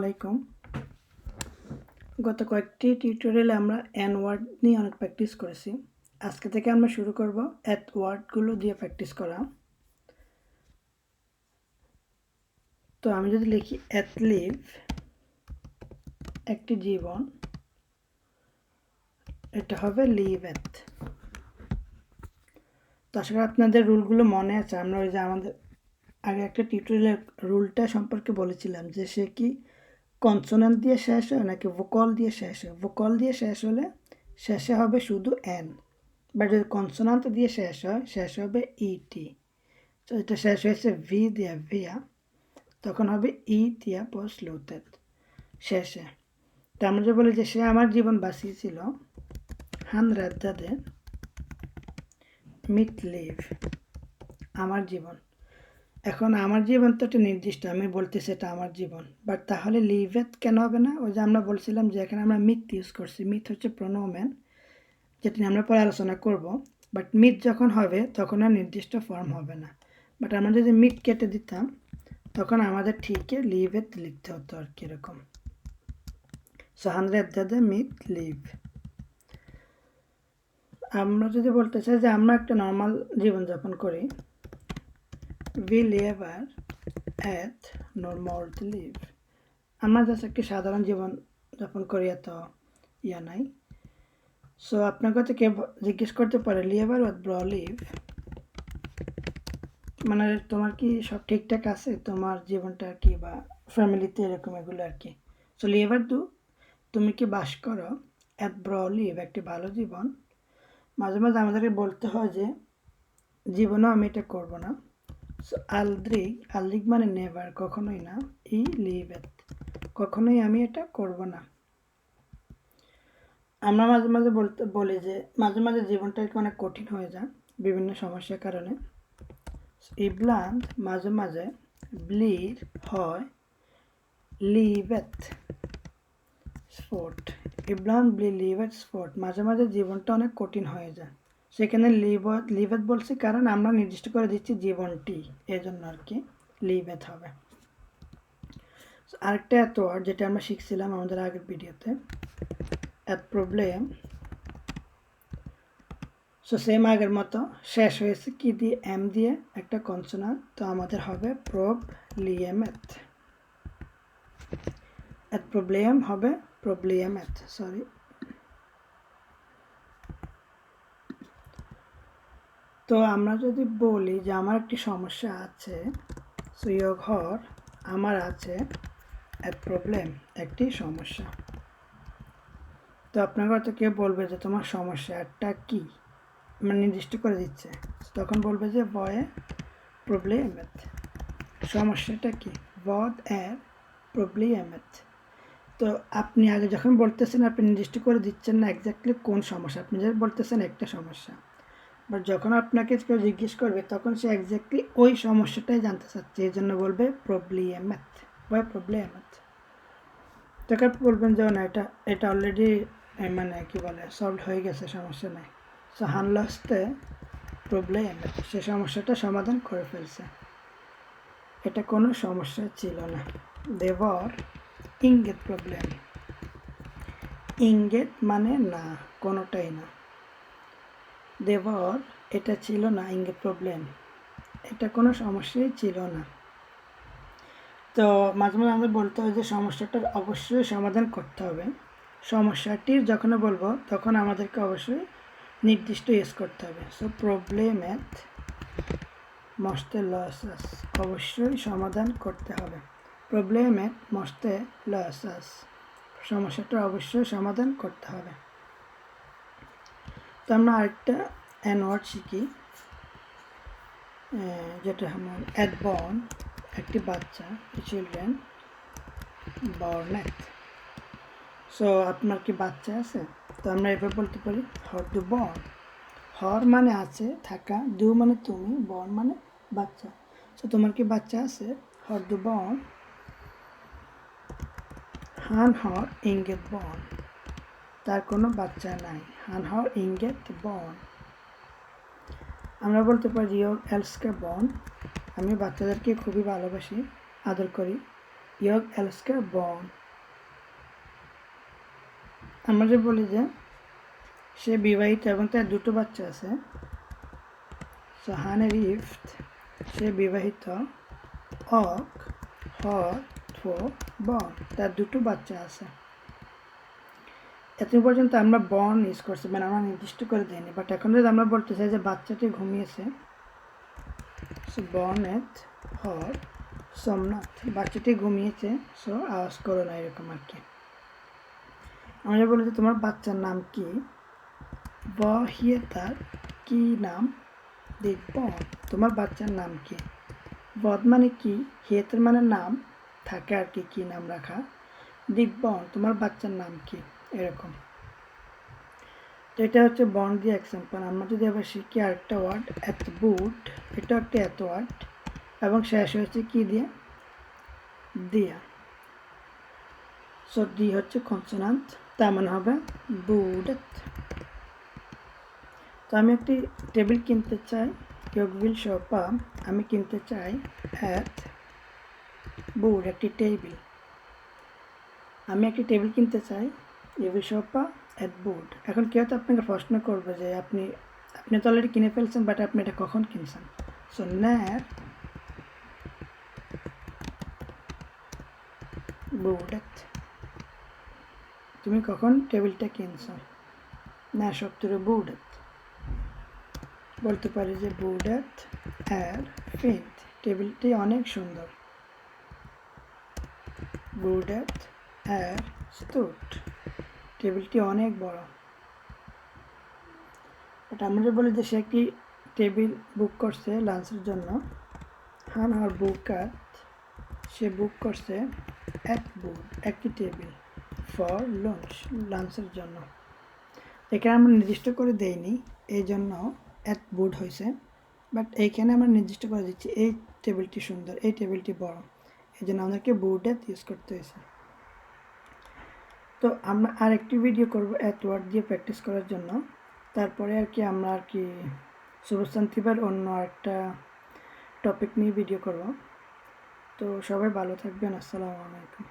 আলাইকুম। গত কয়েকটি টিউটোরিয়ালে আমরা এন ওয়ার্ড নিয়ে অনেক প্র্যাকটিস করেছি। আজকে থেকে আমরা শুরু করব এত ওয়ার্ডগুলো দিয়ে প্র্যাকটিস করা। তো আমি যদি লিখি এত লিভ, একটি জীবন, এটা হবে লিভ এত। তো আসলে আপনাদের রুলগুলো মনে আছে। আমরা ওই যে আমাদের আগে একটা টিউটোরিয়ালের রুলটা সম্পর্কে বলেছিলাম যে সে কি কনসোনেন্ট দিয়ে শেষ হয় নাকি ভোকাল দিয়ে শেষ হয়। ভোকাল দিয়ে শেষ হলে শেষে হবে শুধু এন, বাট যদি কনসোনান্ট দিয়ে শেষ হবে ইটি। তো এটা শেষ হয়েছে ভি দিয়া ভিয়া, তখন হবে ই দিয়া পোস্টলুতেড শেষে। তো আমরা যে বলি যে সে আমার জীবন বাঁচিয়েছিল, হান রাজ্জাদের মিট লিভ, আমার জীবন। এখন আমার জীবন তো একটা নির্দিষ্ট, আমি বলতেছি এটা আমার জীবন, বাট তাহলে লিভেত কেন হবে না? ওই যে আমরা বলছিলাম যে এখানে আমরা মিথ ইউজ করছি। মিথ হচ্ছে প্রোনোমেন, যেটা নিয়ে আমরা পরে আলোচনা করব। বাট মিথ যখন হবে তখন আর নির্দিষ্ট ফর্ম হবে না। বাট আমরা যদি মিথ কেটে দিতাম তখন আমাদের ঠিকই লিভেত লিখতে হতো আর কি এরকম। সো হান্ড্রেড মিথ লিভ। আমরা যদি বলতে চাই যে আমরা একটা নর্মাল জীবনযাপন করি, we live at normal to live, আমরা জাস্ট একটি সাধারণ জীবন যাপন করি, এত ইয়া নাই। সো আপনার কাছে কে জিজ্ঞেস করতে পারে লিভার ওয়াট ব্র লিভ, মানে তোমার কি সব ঠিকঠাক আছে তোমার জীবনটা আর কি, বা ফ্যামিলিতে এরকম এগুলো আর কি। সো লিভার দু, তুমি কি বাস করো এট ব্র লিভ, একটি ভালো জীবন। মাঝে মাঝে আমাদেরকে বলতে হয় যে জীবনেও আমি এটা করবো না। সো আলদ্রিগ মানে নেভার, কখনোই না। ই লিভ এট, কখনোই আমি এটা করব না। আমরা মাঝে মাঝে বলি যে মাঝে মাঝে জীবনটা অনেক কঠিন হয়ে যায় বিভিন্ন সমস্যার কারণে। ইবলান্ড মাঝে মাঝে ব্লির হয় লিভেত স্পোর্ট, ইবলান্ড ব্লি লিভেত স্পোর্ট, মাঝে মাঝে জীবনটা অনেক কঠিন হয়ে যায়। সেখানে লিভেত বলছি কারণ আমরা নির্দিষ্ট করে দিচ্ছি জীবনটি, এই জন্য আর কি লিভেত হবে। আরেকটা এত ওয়ার্ড যেটা আমরা শিখছিলাম আমাদের আগের ভিডিওতে, এত প্রবলেম। সো সেম আগের মতো শেষ হয়েছে কি দিয়ে, এম দিয়ে, একটা কনসোনান্ট। তো আমাদের হবে প্রবলিয়েমেত। এত প্রবলেম হবে প্রবলিয়েমেত, সরি। তো আমরা যদি বলি যে আমার একটি সমস্যা আছে, সুয়োগ হর আমার আছে, এত প্রবলেম একটি সমস্যা। তো আপনার হয়তো কেউ বলবে যে তোমার সমস্যাটা কি, মানে নির্দিষ্ট করে দিচ্ছে, তখন বলবে যে ভয়ে প্রবলেমেত, সমস্যাটা কি, ভদ এর প্রবলেমেত। তো আপনি আগে যখন বলতেছেন আপনি নির্দিষ্ট করে দিচ্ছেন না এক্স্যাক্টলি কোন সমস্যা, আপনি যে বলতেছেন একটা সমস্যা, বাট যখন আপনাকে কেউ জিজ্ঞেস করবে তখন সে এক্স্যাক্টলি ওই সমস্যাটাই জানতে চাচ্ছে, এই জন্য বলবে প্রবলেমেত, ভয় প্রবলেমেত। তখন বলবেন যে না এটা অলরেডি মানে কি বলে সলভ হয়ে গেছে, সমস্যা নাই। সো হানলাস্তে প্রবলেম, সে সমস্যাটা সমাধান করে ফেলছে, এটা কোনো সমস্যা ছিল না। দেবর ইঙ্গেত প্রবলেম, ইঙ্গেত মানে না, কোনোটাই না। দেবর এটা ছিল না, ইঙ্গেত প্রবলেম, এটা কোনো সমস্যাই ছিল না। তো মাঝে মাঝে আমাদের বলতে হয় যে সমস্যাটার অবশ্যই সমাধান করতে হবে। সমস্যাটির যখন বলবো তখন আমাদেরকে অবশ্যই নির্দিষ্ট ইউজ করতে হবে। সো প্রবলেমেত মস্তে লসাস, অবশ্যই সমাধান করতে হবে। প্রবলেমেত মস্তে লসাস, সমস্যাটা অবশ্যই সমাধান করতে হবে। তো আমরা আরেকটা এন ওয়ার্ড শিখি, যেটা আমার এট বর্ন, একটি বাচ্চা, চিলড্রেন বর্নেট। সো আপনার কি বাচ্চা আছে? তো আমরা এভাবে বলতে পারি হর দু বর্ন, হর মানে আছে থাকা, দু মানে তুমি, বর্ন মানে বাচ্চা। সো তোমার কি বাচ্চা আছে? হর দু বর্ন, হান হর ইঙ্গেত বর্ন, তার কোনো বাচ্চা নাই, হান হর ইঙ্গেত বর্ন। আমরা বলতে পারি ইয়োগ এলস্কে বর্ন, আমি বাচ্চাদেরকে খুবই ভালোবাসি, আদর করি। Jag älskar barn. আমরা যে বলি যে সে বিবাহিত এবং তার দুটো বাচ্চা আছে, সো han är gift, সে বিবাহিত, och har 2 barn, তার দুটো বাচ্চা আছে। এত পর্যন্ত আমরা বর্ন ইউজ করছি, মানে আমরা নির্দিষ্ট করে দিইনি, বাট এখন যদি আমরা বলতে চাই যে বাচ্চাটি ঘুমিয়েছে, সো বর্নেট হর সোমনাথ, বাচ্চাটি ঘুমিয়েছে, সো আওয়াজ করো না, এরকম আর কি। আমরা বলি যে তোমার বাচ্চার নাম কি, vad heter, কি নাম ditt barn, তোমার বাচ্চার নাম কি। vad মানে কি, heter মানে নাম, থাকে আর কি, কি নাম রাখা, ditt barn তোমার বাচ্চার নাম কি, এরকম। তো এটা হচ্ছে বর্ন দিয়ে এক্সাম্পল। আমরা যদি আবার শিখি আরেকটা ওয়ার্ড, এত বুট, এটা একটা এত ওয়ার্ড এবং শেষ হয়েছে কি দিয়ে, দিয়া। সো ডি হচ্ছে কনসোনান্ট, তার মানে হবে বুডেট। তো আমি একটি টেবিল কিনতে চাই, jag vill köpa, আমি কিনতে চাই ett bord, একটি টেবিল। আমি একটি টেবিল কিনতে চাই, jag vill köpa ett bord। এখন কেউ তো আপনাকে প্রশ্ন করবে যে আপনি তো অলরেডি কিনে ফেলছেন, বাট আপনি এটা কখন কিনছেন। সো när bordet, তুমি কখন টেবিলটা কিনছো, när köpte du bordet। বলতে পারি যে bordet är fint, টেবিলটি অনেক সুন্দর। bordet är stort, টেবিলটি অনেক বড়। বাট আমরা বলি যে সে একটি টেবিল বুক করছে লাঞ্চের জন্য, han har bokat, সে বুক করছে ett bord, একটি টেবিল, for lunch, লাঞ্চের জন্য। এখানে আমরা নির্দিষ্ট করে দেইনি, এই জন্য ett bord হয়েছে, বাট এইখানে আমরা নির্দিষ্ট করে দিচ্ছি এই টেবিলটি সুন্দর, এই টেবিলটি বড়, এই জন্য আমাদেরকে bordet ইউজ করতে হয়েছে। তো আমরা আরেকটি ভিডিও করব এত ওয়ার্ড দিয়ে প্র্যাকটিস করার জন্য, তারপরে আর কি আমরা আর কি শুভস্থান্তিবার অন্য একটা টপিক নিয়ে ভিডিও করব। তো সবাই ভালো থাকবেন, আসসালামু আলাইকুম।